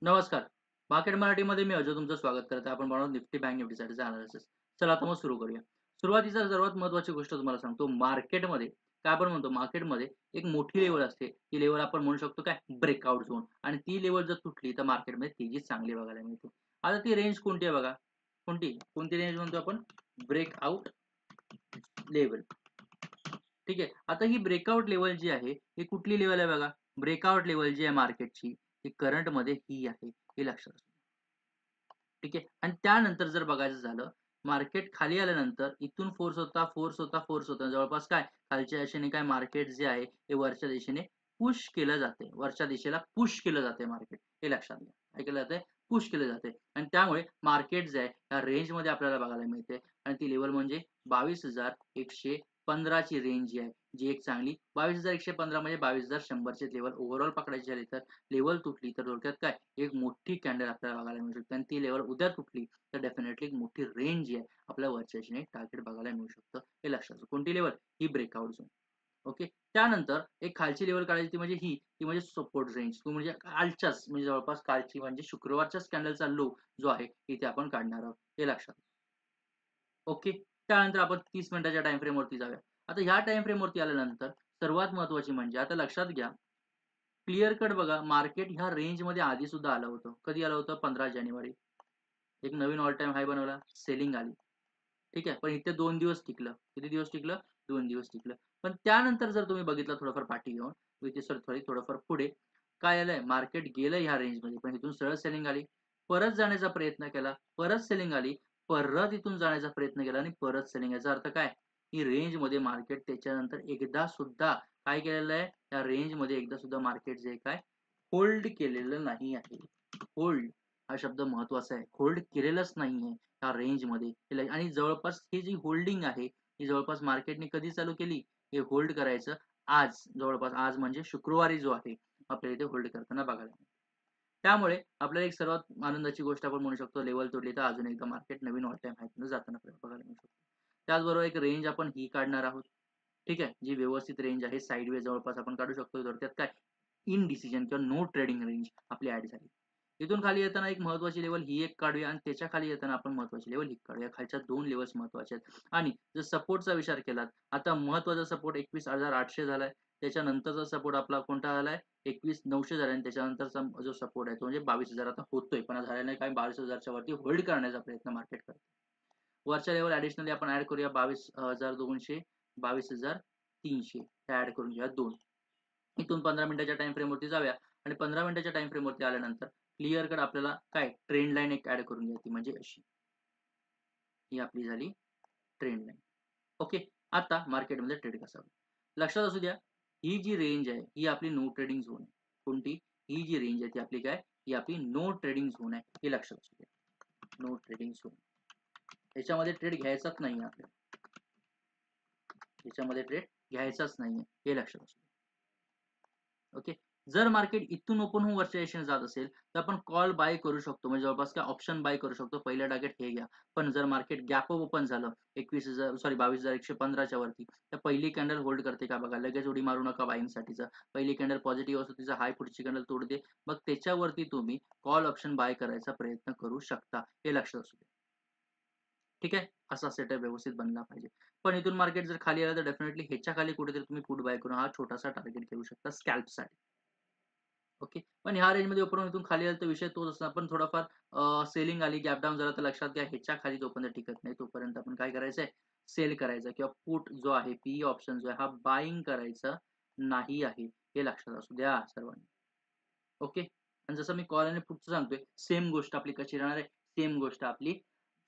नमस्कार. मार्केट मराठीमध्ये मी अजय तुमचं स्वागत करत आहे. आपण बनवतो निफ्टी बँक निफ्टीसाठीचा अनालिसिस. चला आता मग सुरू करूया. सुरुवातीचा सर्वात महत्त्वाची गोष्ट तुम्हाला सांगतो मार्केटमध्ये काय आपण म्हणतो मार्केटमध्ये एक मोठी लेव्हल असते. ती लेव्हल आपण म्हणू शकतो काय ब्रेकआउट झोन आणि ती लेव्हल जर तुटली तर मार्केटमध्ये तेजी चांगली बघायला मिळते. आता ती रेंज कोणती आहे बघा. कोणती रेंज म्हणतो आपण ब्रेकआउट लेव्हल. ठीक आहे. आता ही ब्रेकआउट लेव्हल जी आहे, ही कुठली लेव्हल आहे बघा. ब्रेकआउट लेव्हल जी आहे मार्केटची, ती करंटमध्ये ही आहे. हे लक्षात असू द्या. ठीक आहे. आणि त्यानंतर जर बघायचं झालं, मार्केट खाली आल्यानंतर इथून फोर्स होता, फोर्स होता, फोर्स होता. जवळपास काय खालच्या दिशेने काय मार्केट जे आहे, हे वरच्या दिशेने पुश केलं जाते. वरच्या दिशेला पुश केलं जाते मार्केट. हे लक्षात घ्या. काय केलं जातंय? पुश केलं जाते आणि त्यामुळे मार्केट जे आहे, या रेंजमध्ये आपल्याला बघायला मिळते आणि ती लेव्हल म्हणजे 22,115 ची रेंज जी आहे, जी एक चांगली 22,115 म्हणजे 22,100 ची लेव्हल ओव्हरऑल पकडायची झाली तर लेव्हल तुटली तर थोडक्यात काय एक मोठी कॅन्डल आपल्याला बघायला मिळू शकते आणि ती लेव्हल उद्या तुटली तर डेफिनेटली एक मोठी रेंज जी आहे आपल्या वरच्या दिशेने टार्गेट बघायला मिळू शकतं. हे लक्षात ठेवा. कोणती लेव्हल? ही ब्रेकआउट झोन. ओके. त्यानंतर एक खालची लेव्हल काढायची ती म्हणजे ती म्हणजे सपोर्ट रेंज. तो म्हणजे कालच्याच म्हणजे जवळपास कालची म्हणजे शुक्रवारच्याच कॅन्डलचा लो जो आहे इथे आपण काढणार आहोत. हे लक्षात. ओके. त्यानंतर आपण 30 मिनिटाच्या टाईम फ्रेमवरती जाऊया. आता ह्या टाईम फ्रेमवरती आल्यानंतर सर्वात महत्त्वाची म्हणजे आता लक्षात घ्या, क्लिअर कट बघा मार्केट ह्या रेंजमध्ये आधी सुद्धा आलं होतं. कधी आलं होतं? 15 जानेवारी. एक नवीन ऑल टाईम हाय बनवला, सेलिंग आली. ठीक आहे. पण इथे 2 दिवस टिकलं. किती दिवस टिकलं? 2 दिवस टिकलं. पण त्यानंतर जर तुम्ही बघितलं थोडंफार पाठी घेऊन, इथे सॉरी थोडंफार पुढे, काय आलंय? मार्केट गेलं ह्या रेंजमध्ये, पण इथून सरळ सेलिंग आली. परत जाण्याचा प्रयत्न केला, परत सेलिंग आली, परत इथून जाण्याचा प्रयत्न केला आणि परत सेलिंग. याचा अर्थ काय? ही रेंजमध्ये मार्केट त्याच्यानंतर एकदा सुद्धा काय केलेलं आहे? या रेंजमध्ये एकदा सुद्धा मार्केट जे काय होल्ड केलेलं नाही आहे. होल्ड हा शब्द महत्त्वाचा आहे. होल्ड केलेलंच नाहीये या रेंजमध्ये आणि जवळपास ही जी होल्डिंग आहे, ही जवळपास मार्केटने कधी चालू केली? हे होल्ड करायचं आज जवळपास आज म्हणजे शुक्रवारी जो आहे, आपल्याला इथे होल्ड करताना बघायला मिळेल. त्यामुळे आपल्याला एक सर्वात आनंदाची गोष्ट आपण म्हणू शकतो लेव्हल तोडली तर अजून एकदा मार्केट नवीन ऑल टाईम हायपर्यंत जाताना आपल्याला बघायला मिळू शकतो. त्याचबरोबर एक रेंज आपण ही काढणार आहोत. ठीक आहे. जी व्यवस्थित रेंज आहे साइडवेज जवळपास आपण काढू शकतो. थोडक्यात काय इनडिसिजन किंवा नो ट्रेडिंग रेंज आपली ॲड झाली. इथून खाली येताना एक महत्त्वाची लेव्हल ही एक काढूया आणि त्याच्या खाली येताना आपण महत्त्वाची लेव्हल ही काढूया. खालच्या 2 लेव्हल्स महत्त्वाच्या आहेत आणि जर सपोर्टचा विचार केलात, आता महत्त्वाचा सपोर्ट 21,800 झालाय. त्याच्यानंतरचा सपोर्ट आपला कोणता झालाय? 21,900 झालाय आणि त्याच्यानंतरचा जो सपोर्ट आहे तो म्हणजे 22,000 आता होतोय, पण झाला नाही काय 22,000 च्या वरती होल्ड करण्याचा प्रयत्न मार्केट करतंय. वरच्या लेव्हल ॲडिशनली आपण ॲड करूया 22,200, 22,300 हे ॲड करून घेऊया 2. इथून 15 मिनिटाच्या टाईम फ्रेमवरती जाऊया आणि 15 मिनिटाच्या टाईम फ्रेमवरती आल्यानंतर क्लिअर कट आपल्याला काय ट्रेंड लाईन एक ॲड करून घ्यायची म्हणजे अशी. ही आपली झाली ट्रेंड लाईन. ओके. आता मार्केटमध्ये ट्रेड कसा होईल? लक्षात असू द्या, ही जी रेंज आहे, ही आपली नो ट्रेडिंग झोन आहे. कोणती? ही जी रेंज आहे ती आपली काय? ही आपली नो ट्रेडिंग झोन आहे. हे लक्षात असू द्या. No trading zone. याच्यामध्ये ट्रेड घ्यायचाच नाहीये आपल्याला. याच्यामध्ये ट्रेड घ्यायचाच नाहीये. हे लक्षात असू द्या. ओके. जर मार्केट इथून ओपन होऊन वरच्या दिशेने जात असेल, तर आपण कॉल बाय करू शकतो. म्हणजे जवळपास काय ऑप्शन बाय करू शकतो. पहिलं टार्गेट हे घ्या. पण जर मार्केट गॅप अप ओपन झालं 22,115 च्या वरती, तर पहिली कॅन्डल होल्ड करते का बघा. लगेच उडी मारू नका बायिंगसाठीचा. पहिली कॅन्डल पॉझिटिव्ह असतो, तिचा हाय पुढची कॅन्डल तोडते. मग त्याच्यावरती तुम्ही कॉल ऑप्शन बाय करायचा प्रयत्न करू शकता. हे लक्षात असू द्या. ठीक आहे. असा सेटअप व्यवस्थित बनला पाहिजे. पण इथून मार्केट जर खाली आलं तर डेफिनेटली ह्याच्या खाली कुठेतरी तुम्ही पुट बाय करून हा छोटासा टार्गेट घेऊ शकता स्कॅल्पसाठी. ओके. पण ह्या रेंजमध्ये ओपन होऊन इथून खाली आलं तर विषय तोच असणार. पण थोडाफार सेलिंग आली, गॅप डाउन झाला तर लक्षात घ्या ह्याच्या खाली जोपर्यंत टिकत नाही तोपर्यंत आपण काय करायचंय? सेल करायचं किंवा पुट जो आहे, पी ऑप्शन जो आहे हा बायिंग करायचा नाही आहे. हे लक्षात असू द्या सर्वांनी. ओके. आणि जसं मी कॉल आणि पुटचं सांगतोय, सेम गोष्ट आपली कशी राहणार आहे? सेम गोष्ट आपली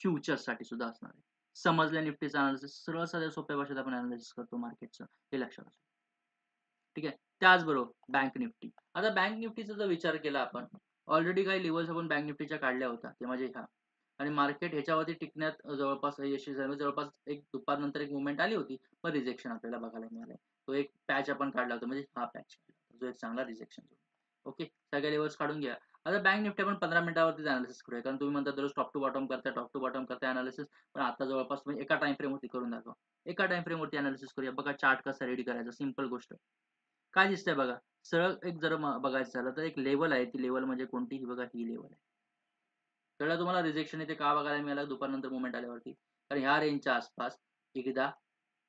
फ्युचर्ससाठी सुद्धा असणार आहे. समजलं निफ्टीचं अनालिसिस सरळ साध्या सोप्या भाषेत आपण अनालिसिस करतो मार्केटचं. हे लक्षात असू द्या. ठीक आहे. त्याचबरोबर बँक निफ्टी. आता बँक निफ्टीचा जर विचार केला आपण, ऑलरेडी काही लेव्हल्स आपण बँक निफ्टीच्या काढल्या होत्या. ते म्हणजे ह्या आणि मार्केट ह्याच्यावरती टिकण्यात जवळपास यशस्वी झालं. जवळपास एक दुपारनंतर एक मूव्हमेंट आली होती. पण रिजेक्शन आपल्याला बघायला मिळालं. तो एक पॅच आपण काढला होता म्हणजे हा पॅच जो एक चांगला रिजेक्शन झोन. ओके. सगळ्या लेव्हल्स काढून घ्या. आता बँक निफ्टी आपण 15 मिनिटावरतीच अनालिसिस करूया. कारण तुम्ही म्हणता दररोज टॉप टू बॉटम करताय, टॉप टू बॉटम करताय अनालिसिस. पण आता जवळपास तुम्ही एका टाईम फ्रेमवरती करून दाखवा. एका टाईम फ्रेमवरती अनालिसिस करूया. बघा चार्ट कसा रेडी करायचा. सिंपल गोष्ट. काय दिसतंय बघा, सरळ एक जर बघायचं झालं तर एक लेवल आहे, ती लेवल म्हणजे कोणती? ही बघा, ही लेवल आहे. कळलं तुम्हाला रिजेक्शन इथे का बघायला मिळालं दुपारनंतर मूव्हमेंट आल्यावरती? कारण ह्या रेंजच्या आसपास एकदा,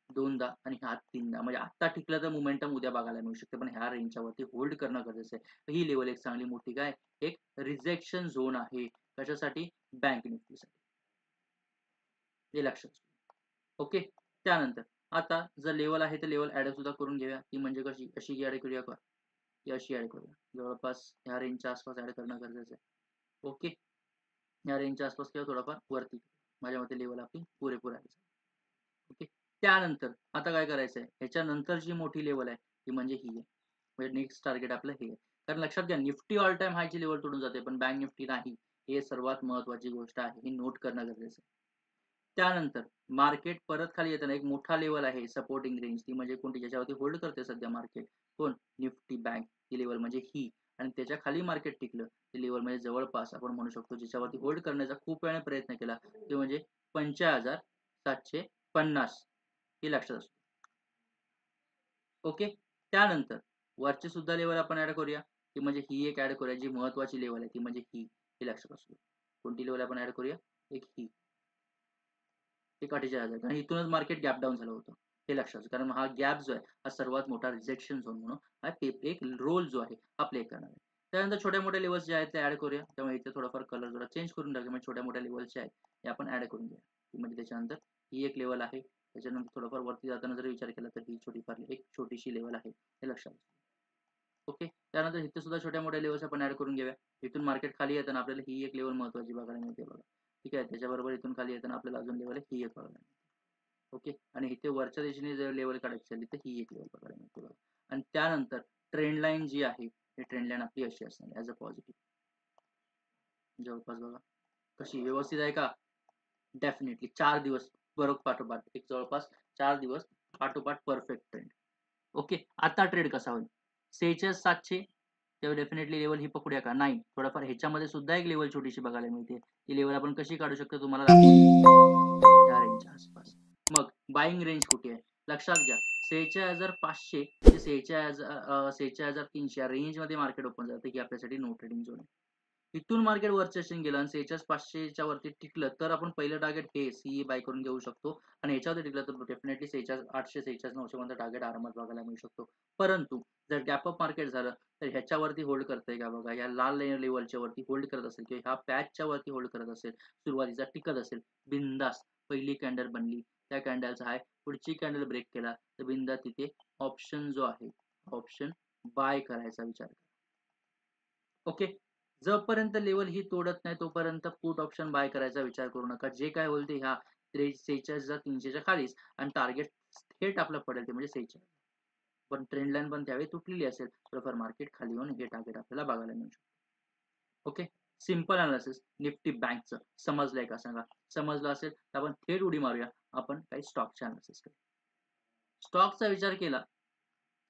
दोनदा आणि हा तीनदा म्हणजे आत्ता टिकलं तर मोमेंटम उद्या बघायला मिळू शकते. पण ह्या रेंजच्या वरती होल्ड करणं गरजेचं आहे. तर ही लेवल एक चांगली मोठी काय एक रिजेक्शन झोन आहे. कशासाठी? बँक निफ्टीसाठी. हे लक्षात ठेवा. ओके. त्यानंतर आता जर लेवल आहे तर लेवल ॲड सुद्धा करून घेऊया. ती म्हणजे कशी? अशी ॲड करूया का? ती अशी ॲड करूया. जवळपास ह्या रेंजच्या आसपास ॲड करणं गरजेचं आहे. ओके. या रेंजच्या आसपास किंवा थोडाफार वरती. माझ्या मते लेवल आपली पुरेपूर आहे. ओके. त्यानंतर आता काय करायचं आहे? ह्याच्यानंतर जी मोठी लेवल आहे, ती म्हणजे ही आहे. म्हणजे नेक्स्ट टार्गेट आपलं हे आहे. कारण लक्षात घ्या निफ्टी ऑल टाईम हायची लेवल तोडून जाते, पण बँक निफ्टी नाही. हे सर्वात महत्त्वाची गोष्ट आहे. ही नोट करणं गरजेचं आहे. त्यानंतर मार्केट परत खाली येताना एक मोठा लेवल आहे सपोर्टिंग रेंज ती म्हणजे कोणती ज्याच्यावरती होल्ड करते सध्या मार्केट कोण निफ्टी बँक ही लेवल म्हणजे ही आणि त्याच्या खाली मार्केट टिकलं ती लेवल म्हणजे जवळपास आपण म्हणू शकतो ज्याच्यावरती होल्ड करण्याचा खूप वेळाने प्रयत्न केला ते म्हणजे 55,750 ही लक्षात असतो. ओके. त्यानंतर वरची सुद्धा लेवल आपण ऍड करूया ती म्हणजे ही एक ऍड करूया जी महत्वाची लेवल आहे ती म्हणजे ही लक्षात असतो. कोणती लेवल आपण ऍड करूया? एक ही एक 48,000 कारण इथूनच मार्केट गॅप डाऊन झालं होतं. हे लक्षात असू कारण हा गॅप जो आहे हा सर्वात मोठा रिजेक्शन झोन म्हणून हा एक रोल जो आहे हा प्ले करणार आहे. त्यानंतर छोट्या-मोठ्या लेव्हल्स जे आहेत ते ॲड करूया. त्यामुळे इथे थोडाफार कलर जरा चेंज करून टाकूया. म्हणजे छोट्या-मोठ्या लेव्हल्स जे आहेत ते आपण ॲड करून घेऊया. म्हणजे त्याच्यानंतर ही एक लेव्हल आहे. त्याच्यानंतर थोडंफार वरती जाताना जर विचार केला तर ही छोटीफार एक छोटीशी लेव्हल आहे. हे लक्षात ओके. त्यानंतर इथे सुद्धा छोट्या-मोठ्या लेव्हल्स आपण ॲड करून घेऊया. इथून मार्केट खाली येताना आपल्याला ही एक लेव्हल महत्त्वाची बघायला मिळते बघा. ठीक आहे. त्याच्याबरोबर इथून खाली येताना आपल्याला अजून लेव्हल आहे ही एक बघायला मिळते. ओके. आणि इथे वरच्या दिशेने जर लेव्हल काढायची झाली तर ही एक लेव्हल बघायला मिळते बघा. आणि त्यानंतर ट्रेंड लाईन जी आहे, ही ट्रेंड लाईन आपली अशी असणार ॲज अ पॉझिटिव्ह. जवळपास बघा. कशी व्यवस्थित आहे का? डेफिनेटली 4 दिवस बरोबर पाठोपाठ एक जवळपास 4 दिवस पाठोपाठ परफेक्ट ट्रेंड. ओके. आता ट्रेड कसा होईल? 46,700 तेव्हा डेफिनेटली लेवल ही पकडूया का? नाही. थोडाफार ह्याच्यामध्ये सुद्धा एक लेवल छोटीशी बघायला मिळते. ती लेवल आपण कशी काढू शकतो तुम्हाला दाखवतो. या रेंजच्या आसपास. मग बायिंग रेंज कुठे आहे? लक्षात घ्या 46,500 ते 46,300 या रेंजमध्ये मार्केट ओपन झालं तर ही आपल्यासाठी नो ट्रेडिंग झोन आहे. इथून मार्केट वरच्या दिशेने गेलं आणि 46,500च्या वरती टिकलं तर आपण पहिलं टार्गेट हे सीई बाय करून घेऊ शकतो आणि ह्याच्यावरती टिकलं तर डेफिनेटली 46,800 46,900 पर्यंत टार्गेट आरामात बघायला मिळू शकतो. परंतु जर गॅप अप मार्केट झालं तर ह्याच्यावरती होल्ड करतंय का बघा या लाल लेवलच्या वरती होल्ड करत असेल किंवा ह्या पॅचच्या वरती होल्ड करत असेल सुरुवातीचा टिकत असेल बिंदास पहिली कॅन्डल बनली त्या कॅन्डलचा हाय पुढची कॅन्डल ब्रेक केला तर बिंदास तिथे ऑप्शन जो आहे ऑप्शन बाय करायचा विचार करा. ओके. जोपर्यंत लेवल ही तोडत नाही तोपर्यंत पुट ऑप्शन बाय करायचा विचार करू नका. जे काय होईल ते ह्या 46,300च्या खालीच आणि टार्गेट थेट आपलं पडेल ते म्हणजे 46. पण ट्रेंड लाईन पण त्यावेळी तुटलेली असेल थोडंफार मार्केट खाली येऊन हे टार्गेट आपल्याला बघायला मिळू शकतो. ओके. सिंपल अनालिसिस निफ्टी बँकचं समजलंय का सांगा? समजलं असेल तर आपण थेट उडी मारूया. आपण काही स्टॉकचे अनालिसिस करूया. स्टॉकचा विचार केला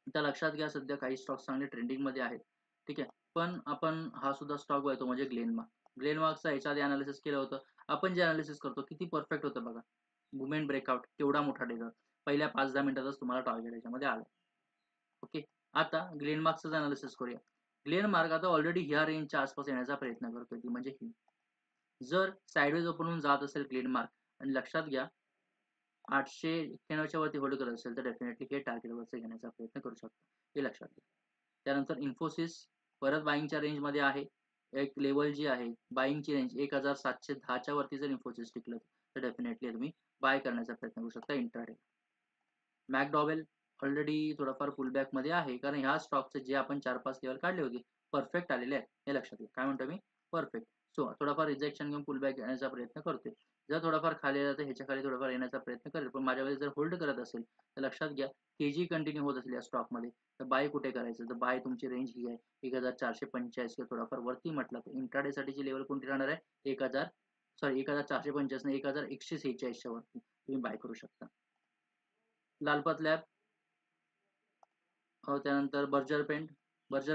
तर लक्षात घ्या सध्या काही स्टॉक चांगले ट्रेंडिंगमध्ये आहेत. ठीक आहे. पण आपण हा सुद्धा स्टॉक बघतो म्हणजे ग्लेनमार्क. ग्लेनमार्कचा ह्याच्या आधी अनालिसिस केलं होतं. आपण जे अनालिसिस करतो किती परफेक्ट होतं बघा. मुव्हमेंट ब्रेकआउट केवढा मोठा डेगर. पहिल्या 5-10 मिनिटातच तुम्हाला टार्गेट याच्यामध्ये आलं. ओके. आता ग्लेनमार्कचंच अनालिसिस करूया. ग्लेनमार्क आता ऑलरेडी ह्या रेंजच्या आसपास येण्याचा प्रयत्न करतोय ती म्हणजे ही. जर साइडवेज ओपन होऊन जात असेल ग्लेनमार्क आणि लक्षात घ्या 891च्या वरती होल्ड करत असेल तर डेफिनेटली हे टार्गेट वरचं घेण्याचा प्रयत्न करू शकतो. हे लक्षात घ्या. त्यानंतर इन्फोसिस परत बाईंगच्या रेंजमध्ये आहे. एक लेवल जी आहे बाईंगची रेंज 1710च्या वरती जर इन्फोसिस टिकलं तर डेफिनेटली तुम्ही बाय करण्याचा प्रयत्न करू शकता इंट्राडे. मॅकडॉवेल ऑलरेडी थोडाफार पुलबॅकमध्ये आहे कारण ह्या स्टॉकचे जे आपण 4-5 लेवल काढले होते परफेक्ट आलेले आहेत हे लक्षात घ्या. काय म्हणतो मी? परफेक्ट. सो थोडाफार रिजेक्शन घेऊन पुलबॅक येण्याचा प्रयत्न करतोय. जर थोडाफार खाली आला तर ह्याच्या खाली थोडाफार येण्याचा प्रयत्न करेल पण माझ्याकडे जर होल्ड करत असेल तर लक्षात घ्या केजी कंटिन्यू होत असेल या स्टॉकमध्ये तर बाय कुठे करायचं तर बाय तुमची रेंज ही आहे 1485 किंवा थोडाफार वरती म्हटलं तर इंट्राडे साठीची लेवल कोणती राहणार आहे 1445 नाही 1146च्या वरती तुम्ही बाय करू शकता. लालपात लॅब त्यानंतर बर्जर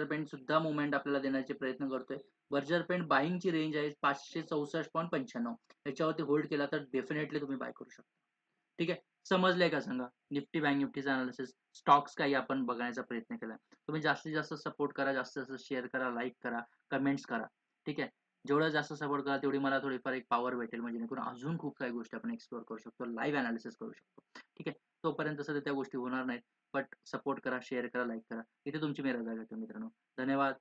पेंट सुद्धा मुवमेंट आपल्याला देण्याचे प्रयत्न करतोय. बर्जर पेंट बाईंगची रेंज आहे 564.95 याच्यावरती होल्ड केला तर डेफिनेटली तुम्ही बाय करू शकता. ठीक आहे. समजलंय का सांगा? निफ्टी बँक निफ्टीचं अनालिसिस, स्टॉक्स काही आपण बघण्याचा प्रयत्न केला. तुम्ही जास्तीत जास्त सपोर्ट करा, जास्तीत जास्त शेअर करा, लाईक करा, कमेंट्स करा. ठीक आहे. जेवढं जास्त सपोर्ट कराल तेवढी मला थोडीफार एक पॉवर भेटेल, म्हणजे जेणेकरून अजून खूप काही गोष्टी आपण एक्सप्लोर करू शकतो. लाईव्ह अनालिसिस करू शकतो. ठीक आहे. तोपर्यंत सध्या त्या गोष्टी होणार नाहीत. बट सपोर्ट करा, शेअर करा, लाईक करा. इथे तुमची मी रजा घेतो मित्रांनो. धन्यवाद.